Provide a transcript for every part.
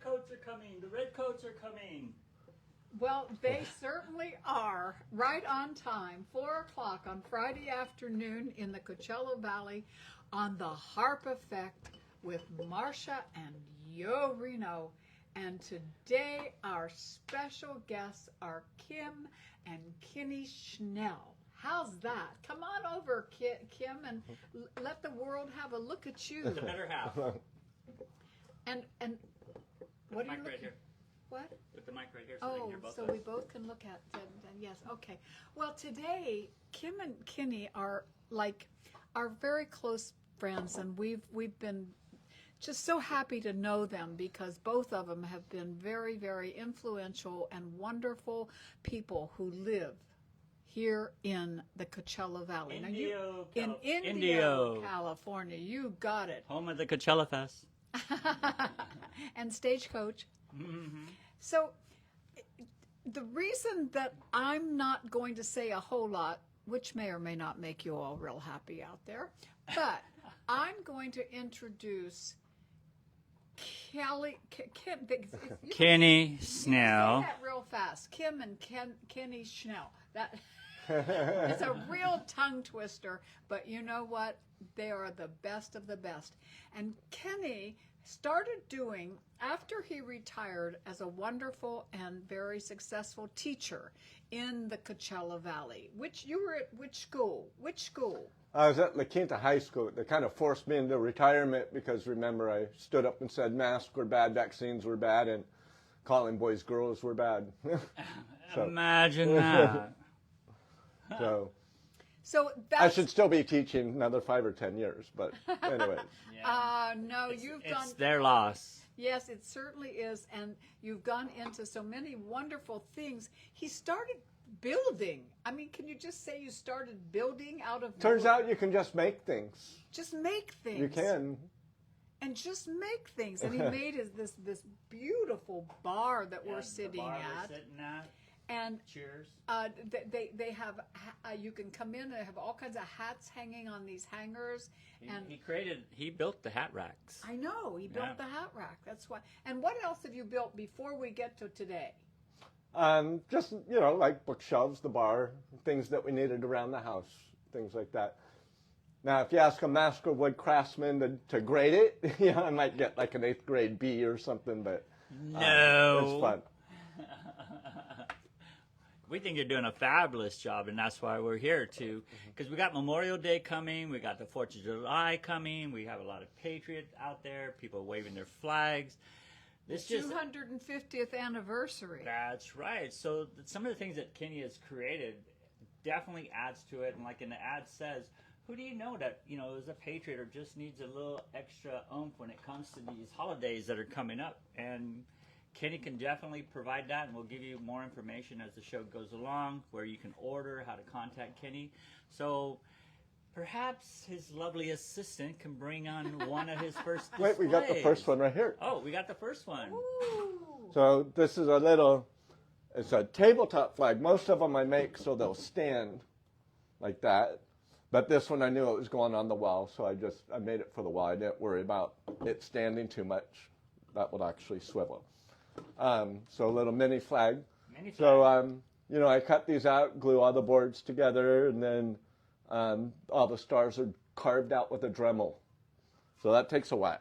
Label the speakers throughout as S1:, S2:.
S1: coats are coming. The red coats are coming.
S2: Well, they certainly are. Right on time, 4 o'clock on Friday afternoon in the Coachella Valley on the Harp Effect with Marcia and Yo Reno. And today our special guests are Kim and Kenny Schnell. How's that? Come on over, Kim, and let the world have a look at you.
S1: The better half.
S2: And what do you look
S1: right here.
S2: What?
S1: With the mic right here, so they can hear both
S2: so
S1: of us.
S2: we both can look at them. Yes, okay. Well, today Kim and Kenny are very close friends, and we've been just so happy to know them because both of them have been very, very influential and wonderful people who live here in the Coachella Valley. In Indio, California. You got it.
S1: Home of the Coachella Fest.
S2: And Stagecoach.
S1: Mm-hmm.
S2: So the reason that I'm not going to say a whole lot, which may or may not make you all real happy out there, but I'm going to introduce
S1: Kenny Schnell.
S2: Say that real fast. Kim and Kenny Schnell. That it's a real tongue twister, but you know what? They are the best of the best. And Kenny started doing, after he retired as a wonderful and very successful teacher in the Coachella Valley. You were at which school? Which school?
S3: I was at La Quinta High School. They kind of forced me into retirement because, remember, I stood up and said masks were bad, vaccines were bad, and calling boys girls were bad.
S1: Imagine that.
S3: So I should still be teaching another 5 or 10 years, but anyway.
S2: No,
S1: it's their loss.
S2: Yes, it certainly is, and you've gone into so many wonderful things. He started building. I mean, can you just say you started building out of...
S3: Turns out you can just make things.
S2: Just make things.
S3: You can.
S2: And just make things. And he made this beautiful bar that we're sitting at. And
S1: cheers.
S2: They have you can come in and they have all kinds of hats hanging on these hangers.
S1: He built the hat racks.
S2: I know he built the hat rack. That's why. And what else have you built before we get to today?
S3: Just like bookshelves, the bar, things that we needed around the house, things like that. Now, if you ask a master wood craftsman to grade it, I might get like an 8th grade B or something, but it's fun.
S1: We think you're doing a fabulous job, and that's why we're here too. Because we got Memorial Day coming, we got the 4th of July coming, we have a lot of patriots out there, people waving their flags.
S2: This 250th anniversary.
S1: That's right. So some of the things that Kenny has created definitely adds to it, and like in the ad says, who do you know that is a patriot or just needs a little extra oomph when it comes to these holidays that are coming up? And Kenny can definitely provide that, and we'll give you more information as the show goes along, where you can order, how to contact Kenny. So perhaps his lovely assistant can bring on one of his first displays.
S3: Wait, we got the first one right here.
S1: Oh, we got the first one.
S2: Ooh.
S3: So this is it's a tabletop flag. Most of them I make so they'll stand like that. But this one I knew it was going on the wall, so I made it for the wall. I didn't worry about it standing too much. That would actually swivel. So a little mini flag. So, I cut these out, glue all the boards together, and then all the stars are carved out with a Dremel. So that takes a while,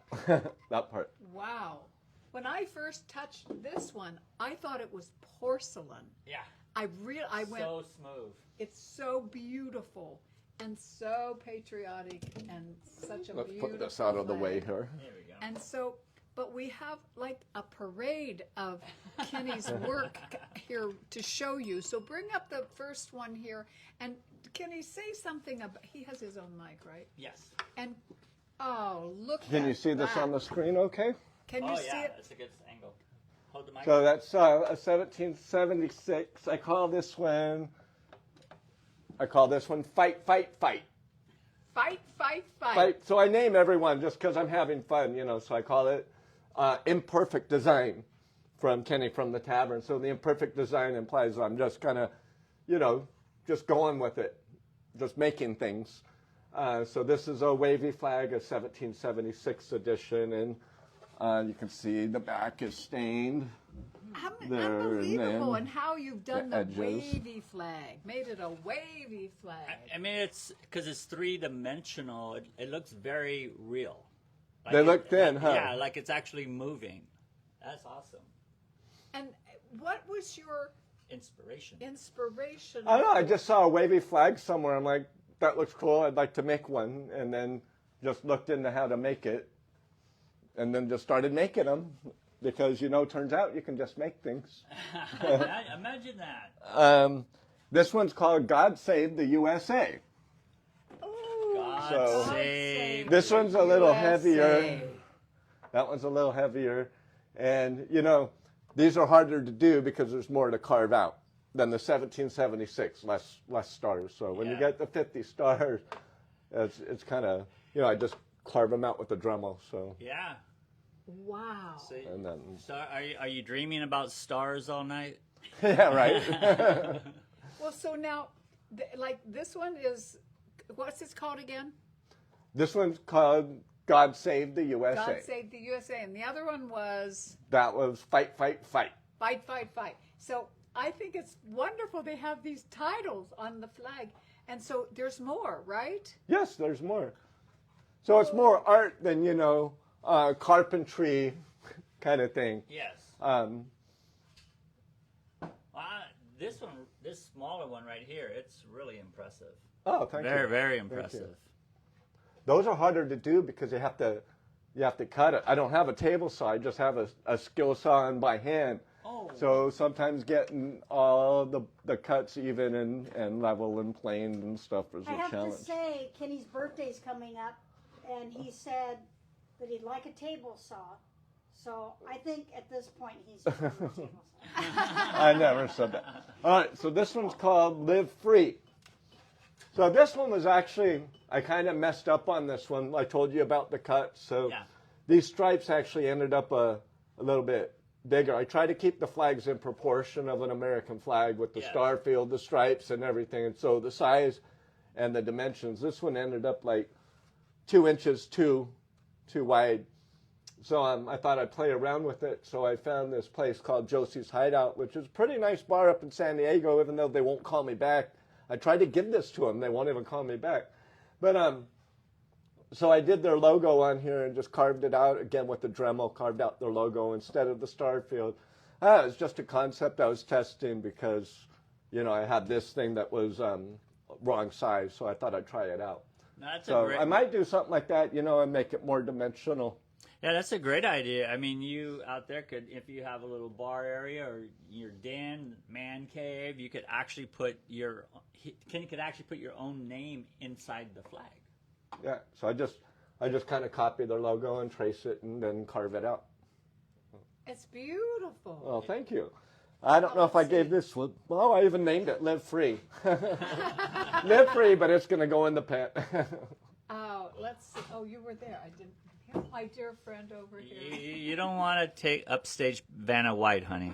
S3: that part.
S2: Wow. When I first touched this one, I thought it was porcelain.
S1: Yeah.
S2: I went,
S1: so smooth.
S2: It's so beautiful and so patriotic and such a
S3: Let's
S2: beautiful
S3: put this out of the way here.
S1: There we go.
S2: And so, but we have like a parade of Kenny's work here to show you. So bring up the first one here. And Kenny, say something about, he has his own mic, right?
S1: Yes.
S2: And, look at
S3: Can you see this on the screen okay?
S2: Can you see it?
S1: That's a good angle. Hold the mic.
S3: So that's a 1776. I call this one Fight, Fight, Fight.
S2: Fight, fight, fight.
S3: Fight. So I name everyone just because I'm having fun, so I call it Imperfect Design from Kenny from the Tavern. So the imperfect design implies I'm just kind of, just going with it, just making things. So this is a wavy flag, a 1776 edition, and You can see the back is stained. There,
S2: Unbelievable,
S3: and
S2: and how you've done the
S3: edges.
S2: wavy flag, made it a wavy flag.
S1: I mean, it's because it's 3-dimensional. It looks very real. Like
S3: They look thin,
S1: like,
S3: huh?
S1: Yeah, like it's actually moving. That's awesome.
S2: And what was your
S1: Inspiration.
S2: inspiration?
S3: I don't know. I just saw a wavy flag somewhere. I'm like, that looks cool. I'd like to make one. And then just looked into how to make it. And then just started making them. Because, turns out you can just make things.
S1: Imagine that.
S3: This one's called God Save the USA.
S1: God
S3: So-
S1: save.
S3: This one's a little
S2: USA.
S3: heavier. That one's a little heavier. And, these are harder to do because there's more to carve out than the 1776, less stars. So when you
S1: Yeah.
S3: get the 50 stars, it's kind of, I just carve them out with the Dremel. So,
S1: Yeah.
S2: Wow.
S1: So,
S3: and then,
S1: so are you dreaming about stars all night?
S3: yeah, right.
S2: Well, so now, like this one is, what's this called again?
S3: This one's called God Save the USA.
S2: God Save the USA. And the other one was
S3: That was Fight, Fight, Fight.
S2: Fight, Fight, Fight. So I think it's wonderful they have these titles on the flag. And so there's more, right?
S3: Yes, there's more. So it's more art than, carpentry kind of thing.
S1: Yes. This smaller one right here, it's really impressive.
S3: Oh, thank you.
S1: Very, very
S3: Thank you.
S1: impressive.
S3: Those are harder to do because you have to cut it. I don't have a table saw. I just have a skill saw on by hand.
S1: Oh.
S3: So sometimes getting all the cuts even and level and planed and stuff is
S4: I
S3: a
S4: have
S3: challenge.
S4: to say, Kenny's birthday's coming up, and he said that he'd like a table saw. So I think at this point he's using a table saw.
S3: I never said that. All right, so this one's called Live Free. So this one was actually, I kind of messed up on this one. I told you about the cuts. So
S1: Yeah.
S3: these stripes actually ended up a little bit bigger. I try to keep the flags in proportion of an American flag with the
S1: Yes.
S3: star field, the stripes, and everything. And so the size and the dimensions, this one ended up like 2 inches too wide. So I thought I'd play around with it. So I found this place called Josie's Hideout, which is a pretty nice bar up in San Diego, even though they won't call me back. I tried to give this to them. They won't even call me back. But so I did their logo on here and just carved it out again with the Dremel, carved out their logo instead of the star field. It was just a concept I was testing because, I had this thing that was wrong size, so I thought I'd try it out.
S1: That's
S3: So
S1: a great.
S3: I might do something like that, and make it more dimensional.
S1: Yeah, that's a great idea. I mean, you out there could, if you have a little bar area or your den, man cave, you could actually put Kenny could actually put your own name inside the flag.
S3: Yeah, so I just kind of copy their logo and trace it and then carve it out.
S2: It's beautiful.
S3: Well, thank you. I don't know if I gave this one. Well, I even named it Live Free. Live Free, but it's going to go in the pen.
S2: Oh, let's see. Oh, you were there. I didn't. Here's my dear friend over here.
S1: You don't want to take upstage Vanna White, honey.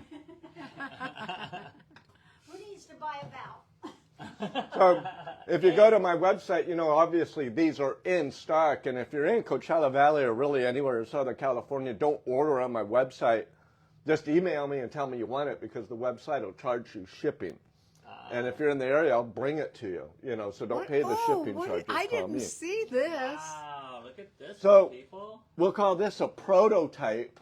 S4: Who needs to buy a valve?
S3: So if you go to my website, obviously these are in stock. And if you're in Coachella Valley or really anywhere in Southern California, don't order on my website. Just email me and tell me you want it because the website will charge you shipping. And if you're in the area, I'll bring it to you. So don't pay the shipping charges.
S2: I
S3: call
S2: didn't
S3: me.
S2: see this.
S1: Wow, look at this,
S3: So-
S1: people.
S3: We'll call this a prototype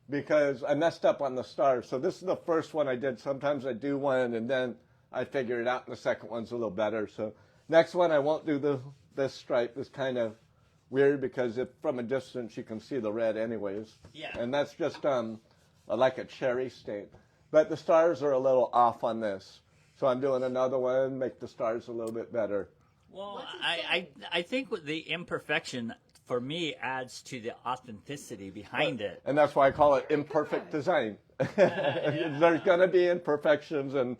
S3: because I messed up on the stars. So this is the first one I did. Sometimes I do one and then I figure it out and the second one's a little better. So next one I won't do this stripe. It's kind of weird because if from a distance you can see the red anyways.
S1: Yeah.
S3: And that's just like a cherry stain. But the stars are a little off on this. So I'm doing another one, make the stars a little bit better.
S1: Well,
S2: What's it
S1: I think with the imperfection for me adds to the authenticity behind it.
S3: And that's why I call it imperfect design. There's going to be imperfections in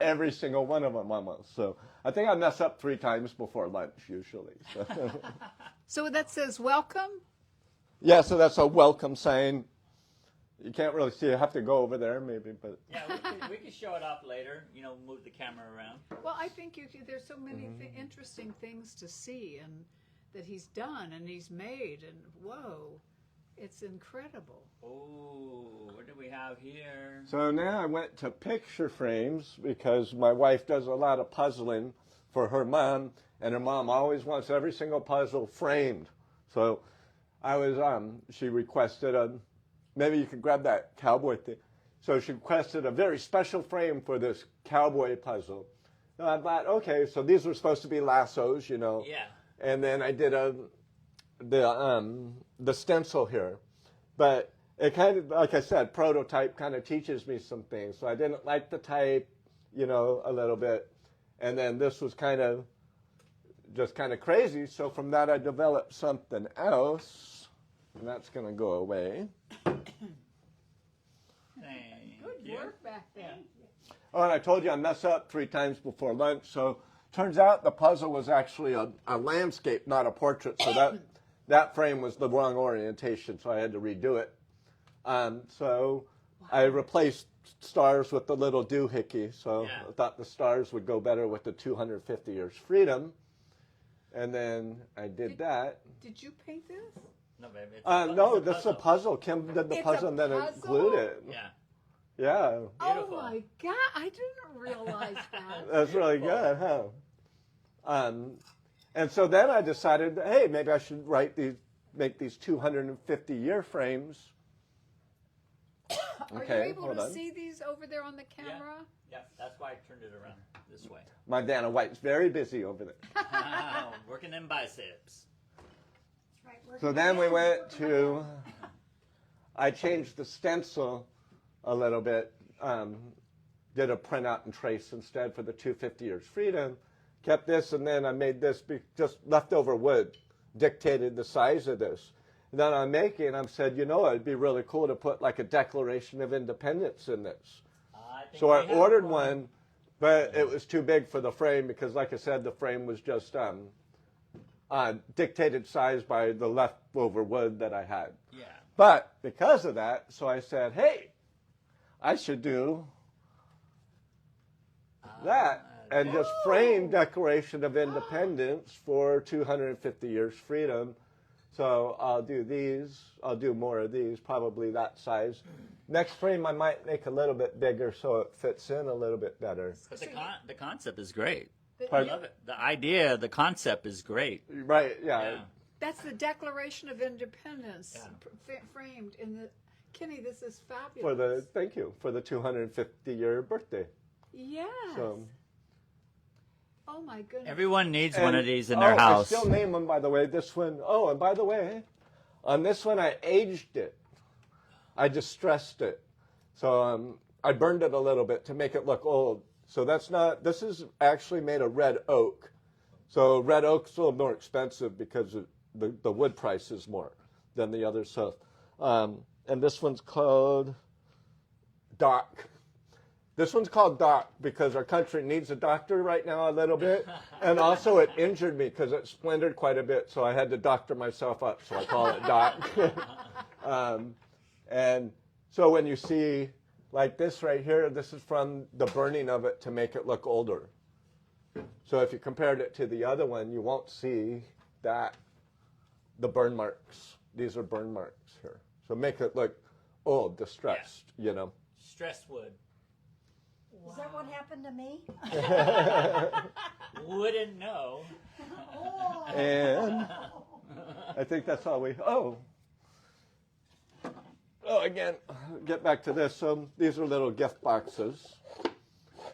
S3: every single one of them almost. So I think I mess up 3 times before lunch usually. So.
S2: So that says welcome.
S3: Yeah, so that's a welcome sign. You can't really see. You have to go over there maybe, but
S1: Yeah, we can show it off later. Move the camera around.
S2: Well, I think there's so many interesting things to see and that he's done and he's made and whoa, It's incredible.
S1: Oh, what do we have here?
S3: So now I went to picture frames because my wife does a lot of puzzling for her mom, and her mom always wants every single puzzle framed. So I was, she requested maybe you could grab that cowboy thing. So she requested a very special frame for this cowboy puzzle. And I thought, okay, so these were supposed to be lassos, you know.
S1: Yeah.
S3: And then I did the stencil here. But it kind of, like I said, prototype kind of teaches me some things. So I didn't like the type, you know, a little bit. And then this was just kind of crazy. So from that, I developed something else. And that's going to go away.
S2: Good work back there.
S3: Oh, and I told you I mess up 3 times before lunch. So turns out the puzzle was actually a landscape, not a portrait. So that frame was the wrong orientation, so I had to redo it. So I replaced stars with the little doohickey. So I thought the stars would go better with the 250 years freedom. And then I did that.
S2: Did you paint this?
S1: No, baby.
S3: No, this is a puzzle. Kim did the
S2: It's
S3: puzzle
S2: a
S3: and then it
S2: puzzle?
S3: glued it.
S1: Yeah.
S3: Yeah.
S1: Beautiful.
S2: Oh my God, I didn't realize that.
S3: That's really good, huh? And so then I decided, hey, maybe I should make these 250-year frames.
S2: Are you able to see these over there on the camera?
S1: Yeah, that's why I turned it around this way.
S3: My Vanna White's very busy over there.
S1: Working them biceps.
S4: That's right.
S3: So then we went to, I changed the stencil a little bit, did a printout and trace instead for the 250 years freedom, kept this, and then I made this just leftover wood, dictated the size of this. And then I said, you know, it'd be really cool to put like a Declaration of Independence in this. So I ordered one, but it was too big for the frame because, like I said, the frame was just dictated size by the leftover wood that I had.
S1: Yeah.
S3: But because of that, so I said, hey, I should do that and just frame Declaration of Independence for 250 years freedom. So I'll do these. I'll do more of these, probably that size. Next frame I might make a little bit bigger so it fits in a little bit better.
S1: But the concept is great.
S3: Pardon?
S1: I love it. The idea, the concept is great.
S3: Right, yeah.
S2: That's the Declaration of Independence framed in the. Kenny, this is fabulous.
S3: Thank you, for the 250-year birthday.
S2: Yes.
S3: So,
S2: oh my goodness.
S1: Everyone needs one of these in their
S3: I
S1: house.
S3: still name them, by the way. This one, and by the way, on this one I aged it. I distressed it. So I burned it a little bit to make it look old. So this is actually made of red oak. So red oak's a little more expensive because the wood price is more than the other stuff. And this one's called Doc. This one's called Doc because our country needs a doctor right now a little bit. And also it injured me because it splintered quite a bit. So I had to doctor myself up. So I call it Doc. And so when you see like this right here, this is from the burning of it to make it look older. So if you compared it to the other one, you won't see the burn marks. These are burn marks here. So make it look old, distressed, you know.
S1: Stressed wood.
S4: Is that what happened to me?
S1: Wouldn't know.
S3: And I think that's all again, get back to this. So these are little gift boxes.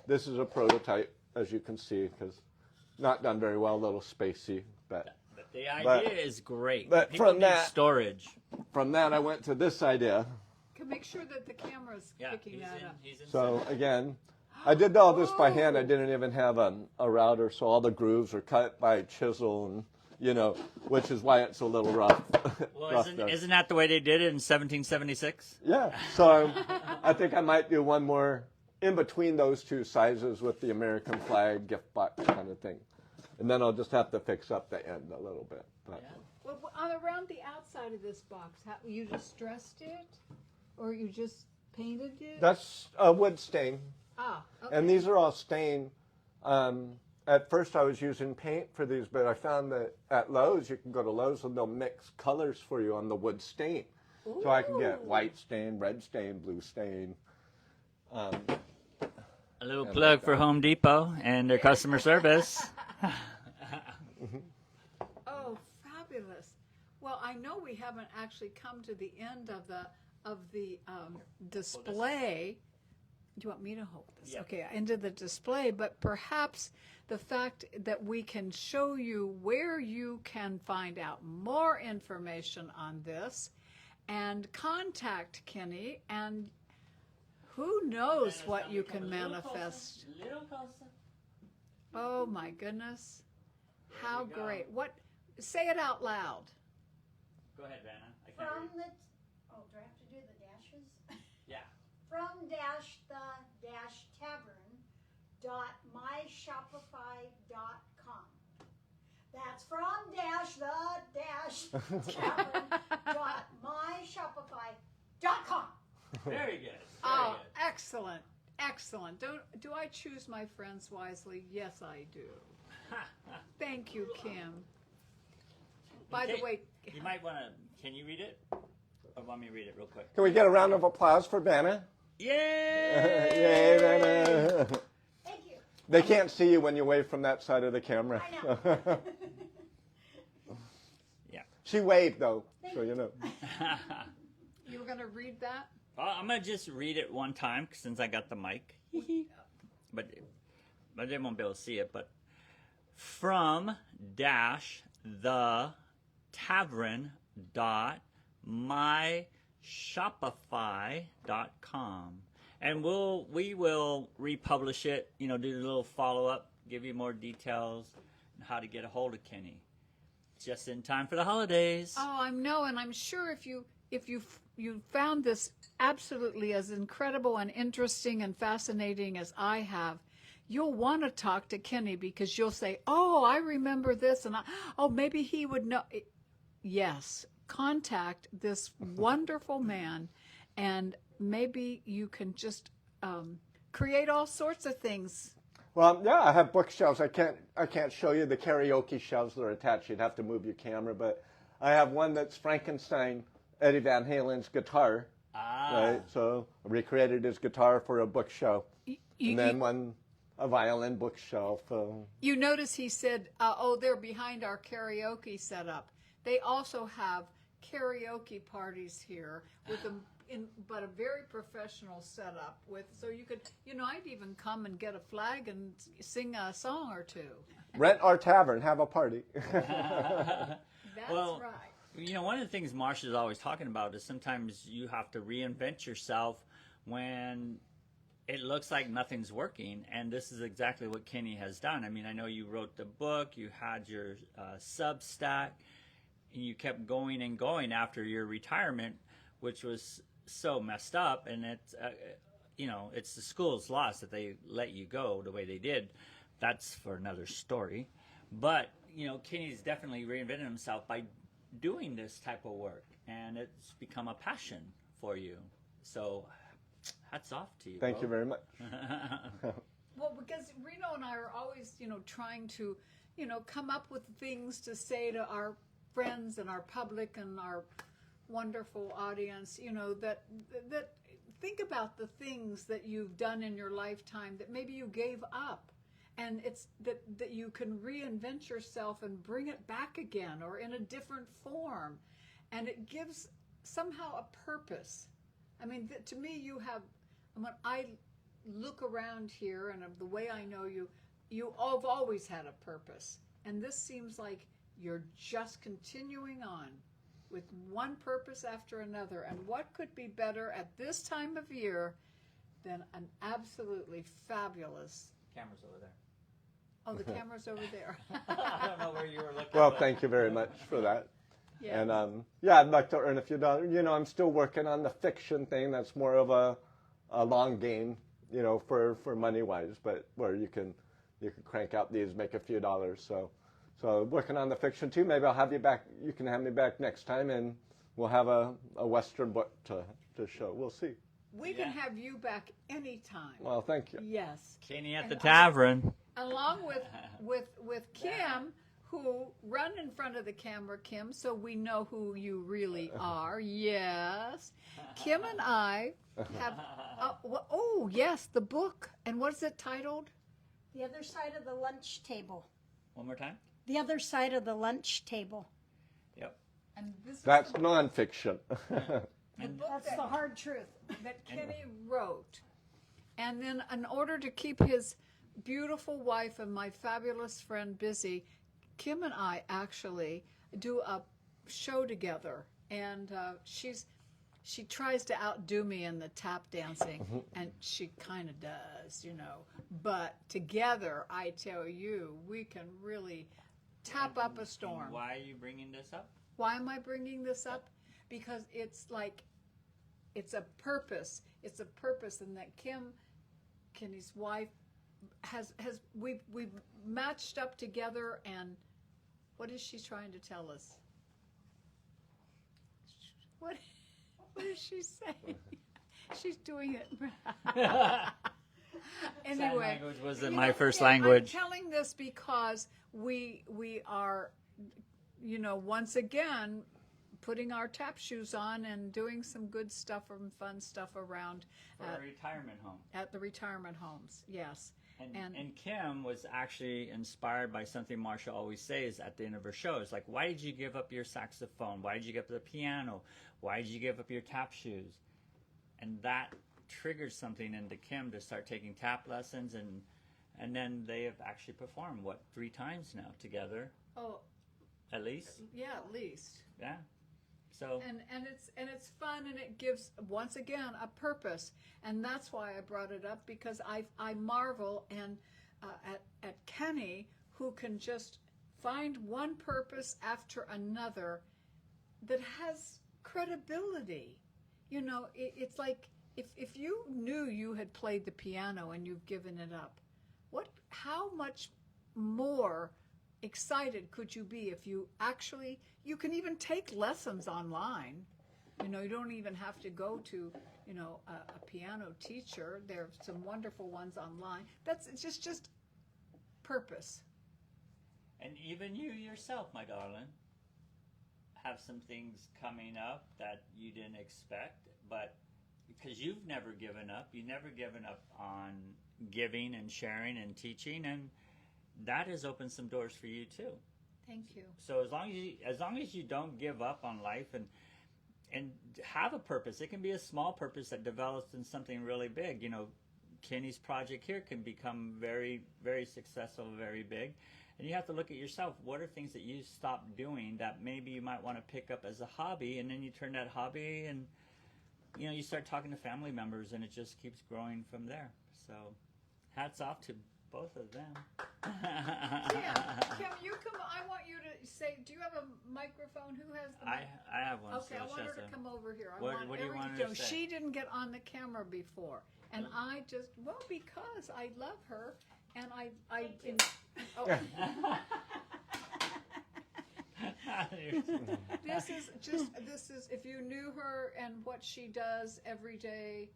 S3: This is a prototype, as you can see, because not done very well, a little spacey, but
S1: The idea is great.
S3: but
S1: People
S3: from
S1: need
S3: that-
S1: storage.
S3: from that I went to this idea.
S2: Can make sure that the camera's
S1: Yeah,
S2: picking that up.
S1: he's in
S3: So again, I did all this by hand. I didn't even have a router, so all the grooves are cut by chisel, and which is why it's a little rough.
S1: Well,
S3: rough
S1: isn't,
S3: there.
S1: isn't that the way they did it in 1776?
S3: Yeah. So I think I might do one more in between those two sizes with the American flag gift box kind of thing, and then I'll just have to fix up the end a little bit. But.
S1: Yeah.
S2: Well, around the outside of this box, you just stressed it, or you just painted it?
S3: That's a wood stain.
S2: Ah, okay.
S3: And these are all stained. At first I was using paint for these, but I found that at Lowe's, you can go to Lowe's and they'll mix colors for you on the wood stain. So I can get
S2: Ooh.
S3: white stain, red stain, blue stain.
S1: A little
S3: And
S1: plug
S3: like
S1: for
S3: that.
S1: Home Depot and their customer service.
S2: Oh, fabulous! Well, I know we haven't actually come to the end of the display. Do you want me to hold this?
S1: Yeah.
S2: Okay, into the display, but perhaps the fact that we can show you where you can find out more information on this and contact Kenny, and who knows what you can manifest.
S1: Little closer.
S2: Oh my goodness. How
S1: There we go.
S2: great. What, say it out loud.
S1: Go ahead, Vanna. I can't
S4: From
S1: read.
S4: the, do I have to do the dashes?
S1: Yeah.
S4: From the tavern .myshopify.com. That's from the tavern .myshopify.com.
S1: Very good.
S2: Oh, excellent. Excellent. Do I choose my friends wisely? Yes, I do. Thank you, Kim. By the
S1: Okay.
S2: way,
S1: You might want to. Can you read it? Or want me to read it real quick?
S3: Can we get a round of applause for Vanna?
S1: Yay!
S3: Yay, Vanna!
S4: Thank you.
S3: They can't see you when you wave from that side of the camera.
S4: I know.
S1: Yeah.
S3: She waved though, so you know.
S2: you were going to read that?
S1: Well, I'm gonna just read it one time since I got the mic. but they won't be able to see it. But from the tavern .myshopify.com, and we will republish it. You know, do a little follow up, give you more details on how to get a hold of Kenny. Just in time for the holidays.
S2: Oh, I know, and I'm sure if you found this absolutely as incredible and interesting and fascinating as I have, you'll want to talk to Kenny because you'll say, "Oh, I remember this," and maybe he would know. Yes, contact this wonderful man, and maybe you can just create all sorts of things.
S3: Well, yeah, I have bookshelves. I can't show you the karaoke shelves that are attached. You'd have to move your camera, but I have one that's Frankenstein, Eddie Van Halen's guitar. Right, so I recreated his guitar for a bookshelf, and then a violin bookshelf.
S2: You notice he said, they're behind our karaoke setup. They also have karaoke parties here with but a very professional setup so you could, I'd even come and get a flag and sing a song or two.
S3: Rent our tavern, have a party.
S2: That's
S1: Well,
S2: right.
S1: One of the things Marsha's always talking about is sometimes you have to reinvent yourself when it looks like nothing's working, and this is exactly what Kenny has done. I mean, I know you wrote the book, you had your Substack, and you kept going and going after your retirement, which was so messed up, and it's it's the school's loss that they let you go the way they did. That's for another story. But Kenny's definitely reinvented himself by doing this type of work, and it's become a passion for you. So hats off to you.
S3: Thank you very much.
S2: Well, because Reno and I are always, trying to, come up with things to say to our friends and our public and our wonderful audience, that think about the things that you've done in your lifetime that maybe you gave up. And it's that you can reinvent yourself and bring it back again or in a different form. And it gives somehow a purpose. I mean, to me, when I look around here and of the way I know you have always had a purpose. And this seems like you're just continuing on with one purpose after another. And what could be better at this time of year than an absolutely fabulous...
S1: Camera's over there.
S2: Oh, the camera's over there.
S1: I don't know where you were looking.
S3: Well,
S1: but-
S3: thank you very much for that.
S2: Yeah.
S3: And I'd like to earn a few dollars. I'm still working on the fiction thing. That's more of a long game, for money wise, but where you can crank out these, make a few dollars. So working on the fiction too. Maybe I'll have you back. You can have me back next time, and we'll have a Western book to show. We'll see.
S2: We can have you back anytime.
S3: Well, thank you.
S2: Yes.
S1: Kenny at
S2: And
S1: the tavern.
S2: Along with Kim, who run in front of the camera, Kim, so we know who you really are. Yes. Kim and I have, oh, yes, the book. And what is it titled?
S4: The Other Side of the Lunch Table.
S1: One more time.
S4: The Other Side of the Lunch Table.
S1: Yep.
S2: And this
S3: That's
S2: is the
S3: nonfiction.
S2: book
S4: That's
S2: that,
S4: the hard truth.
S2: that Kenny wrote. And then in order to keep his beautiful wife and my fabulous friend busy, Kim and I actually do a show together. And she tries to outdo me in the tap dancing, and she kind of does, you know. But together, I tell you, we can really tap up a storm.
S1: And why are you bringing this up?
S2: Why am I bringing this up? Because it's like, it's a purpose. It's a purpose, and that Kenny's wife, we've matched up together, and what is she trying to tell us? What is she saying? She's doing it.
S1: Sign
S2: Anyway,
S1: language wasn't
S2: you
S1: my
S2: know,
S1: first
S2: yeah,
S1: language.
S2: I'm telling this because we are, you know, once again putting our tap shoes on and doing some good stuff and fun stuff around
S1: For a retirement home.
S2: at the retirement homes. Yes.
S1: And Kim was actually inspired by something Marsha always says at the end of her shows, like, why did you give up your saxophone? Why did you give up the piano? Why did you give up your tap shoes? And that triggered something into Kim to start taking tap lessons, and then they have actually performed, 3 times now together,
S2: Oh,
S1: at least?
S2: yeah, at least.
S1: Yeah. So
S2: And it's fun, and it gives, once again, a purpose, and that's why I brought it up, because I marvel and at Kenny, who can just find one purpose after another that has credibility. You know, it's like if you knew you had played the piano and you've given it up, how much more excited could you be if you can even take lessons online. You know, you don't even have to go to, you know, a piano teacher. There's some wonderful ones online. It's just purpose.
S1: and even you yourself, my darling, have some things coming up that you didn't expect, but because you've never given up, on giving and sharing and teaching, and that has opened some doors for you too.
S2: Thank you.
S1: So as long as you don't give up on life and have a purpose, it can be a small purpose that develops in something really big. You know, Kenny's project here can become very, very successful, very big. And you have to look at yourself. What are things that you stopped doing that maybe you might want to pick up as a hobby, and then you turn that hobby, and you know, you start talking to family members, and it just keeps growing from there. So hats off to both of them.
S2: Kim, you come. I want you to say. Do you have a microphone? Who has the?
S1: I have one.
S2: Okay,
S1: so
S2: I want her
S1: Shasta.
S2: to come over here.
S1: What do you want her to say?
S2: She didn't get on the camera before, and I just because I love her, and oh. This is if you knew her and what she does every day,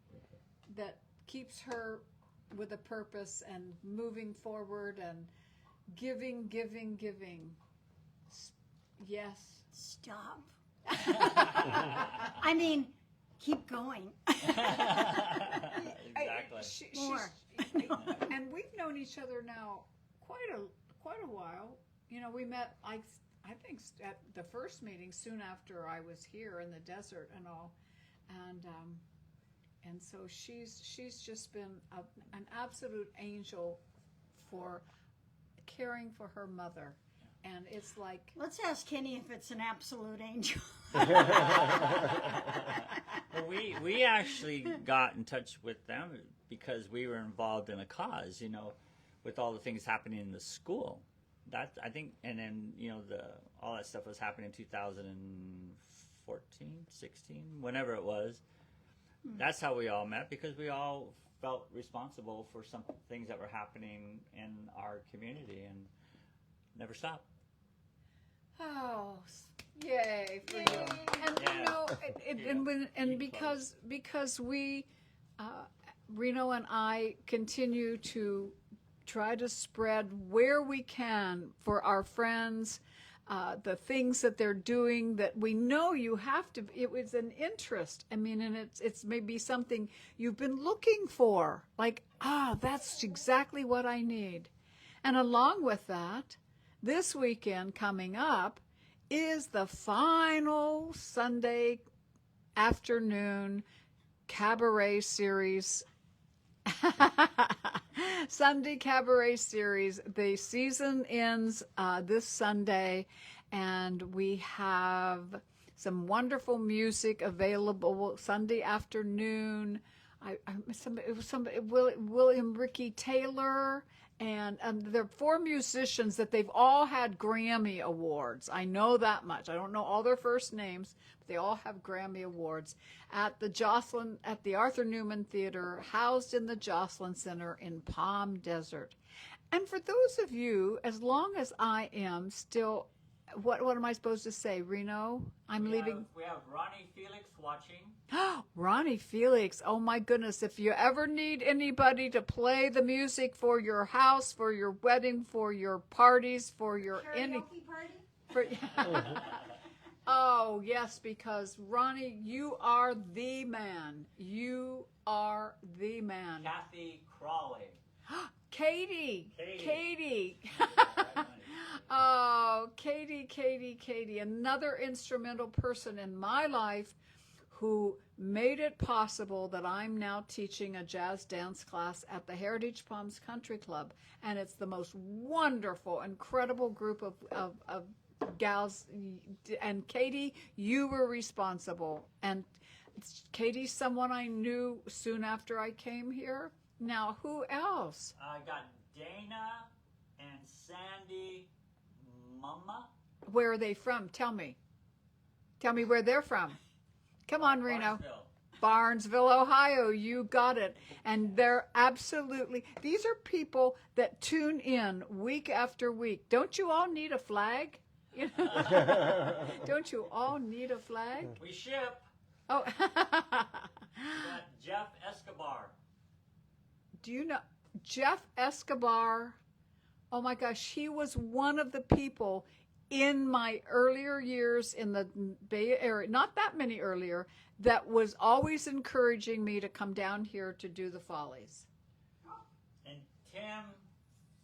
S2: that keeps her with a purpose and moving forward and giving. Yes.
S4: Stop. I mean, keep going.
S1: Exactly.
S4: More.
S2: And we've known each other now quite a while. You know, we met I think at the first meeting soon after I was here in the desert and all, and so she's just been an absolute angel for caring for her mother, and it's like,
S4: Let's ask Kenny if it's an absolute angel.
S1: Well, we actually got in touch with them because we were involved in a cause, you know, with all the things happening in the school. That I think, and then you know all that stuff was happening in 2014, 16, whenever it was. That's how we all met, because we all felt responsible for some things that were happening in our community and never stopped.
S2: oh, yay for you! And
S1: Yeah.
S2: you know, and
S1: Keep
S2: because we, Reno and I continue to try to spread where we can for our friends, the things that they're doing that we know you have to. It was an interest. I mean, and it's maybe something you've been looking for. Like, that's exactly what I need. And along with that, this weekend coming up is the final Sunday afternoon cabaret series. Sunday cabaret series. The season ends this Sunday, and we have some wonderful music available Sunday afternoon. William Ricky Taylor, and there are 4 musicians that they've all had Grammy Awards. I know that much. I don't know all their first names, but they all have Grammy Awards at the Arthur Newman Theater, housed in the Jocelyn Center in Palm Desert. And for those of you, as long as I am still, what am I supposed to say, Reno? I'm leaving.
S1: We have Ronnie Felix watching.
S2: Ronnie Felix, oh my goodness, if you ever need anybody to play the music for your house, for your wedding, for your parties, for your
S4: Karaoke party?
S2: Oh yes, because Ronnie, you are the man. You are the man.
S1: Kathy Crawley.
S2: Katie. Oh, Katie, another instrumental person in my life who made it possible that I'm now teaching a jazz dance class at the Heritage Palms Country Club. And it's the most wonderful, incredible group of gals. And Katie, you were responsible. And Katie's someone I knew soon after I came here. Now, who else?
S1: I got Dana and Sandy Mama.
S2: Where are they from? Tell me. Tell me where they're from. Come on, Reno. Barnesville, Ohio. You got it. And they're absolutely, these are people that tune in week after week. Don't you all need a flag? Don't you all need a flag?
S1: We ship.
S2: Oh.
S1: We got Jeff Escobar.
S2: Do you know Jeff Escobar? Oh my gosh, he was one of the people in my earlier years in the Bay Area, not that many earlier, that was always encouraging me to come down here to do the Follies.
S1: And Tim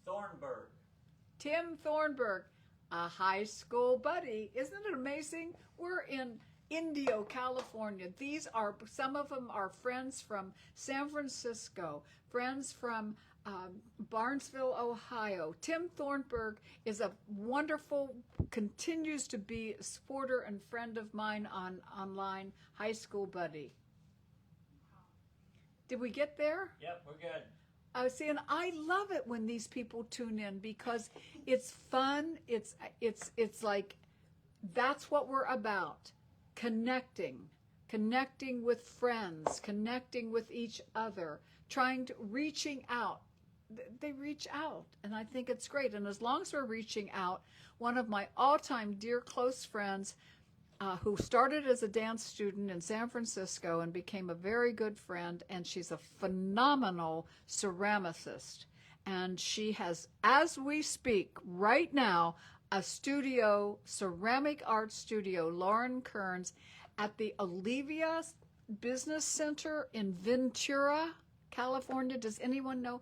S1: Thornburg.
S2: Tim Thornburg, a high school buddy. Isn't it amazing? We're in Indio, California. These are, some of them are friends from San Francisco, friends from Barnesville, Ohio. Tim Thornburg is a wonderful, continues to be a supporter and friend of mine online, high school buddy. Did we get there?
S1: Yep, we're good.
S2: See, and I love it when these people tune in because it's fun. It's like, that's what we're about. Connecting with friends, connecting with each other, reaching out. They reach out, and I think it's great. And as long as we're reaching out, one of my all-time dear close friends who started as a dance student in San Francisco and became a very good friend, and she's a phenomenal ceramicist. And she has, as we speak right now, a studio, ceramic art studio, Lauren Kearns, at the Olivia Business Center in Ventura, California. Does anyone know?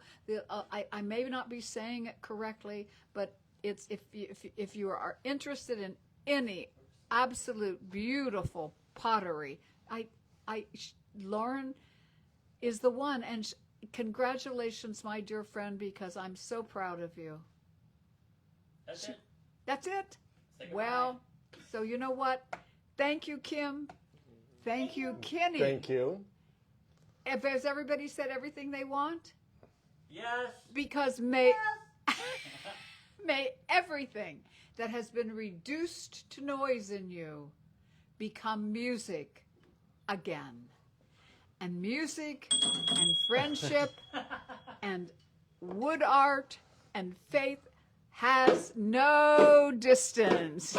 S2: I may not be saying it correctly, but it's if you are interested in any absolute beautiful pottery, Lauren is the one. And congratulations, my dear friend, because I'm so proud of you.
S1: That's it.
S2: That's it?
S1: Say
S2: Well, so you know what? Thank you, Kim. Thank you, Kenny.
S3: Thank you.
S2: Has everybody said everything they want?
S1: Yes.
S2: Because may everything that has been reduced to noise in you become music again. And music and friendship and wood art and faith has no distance.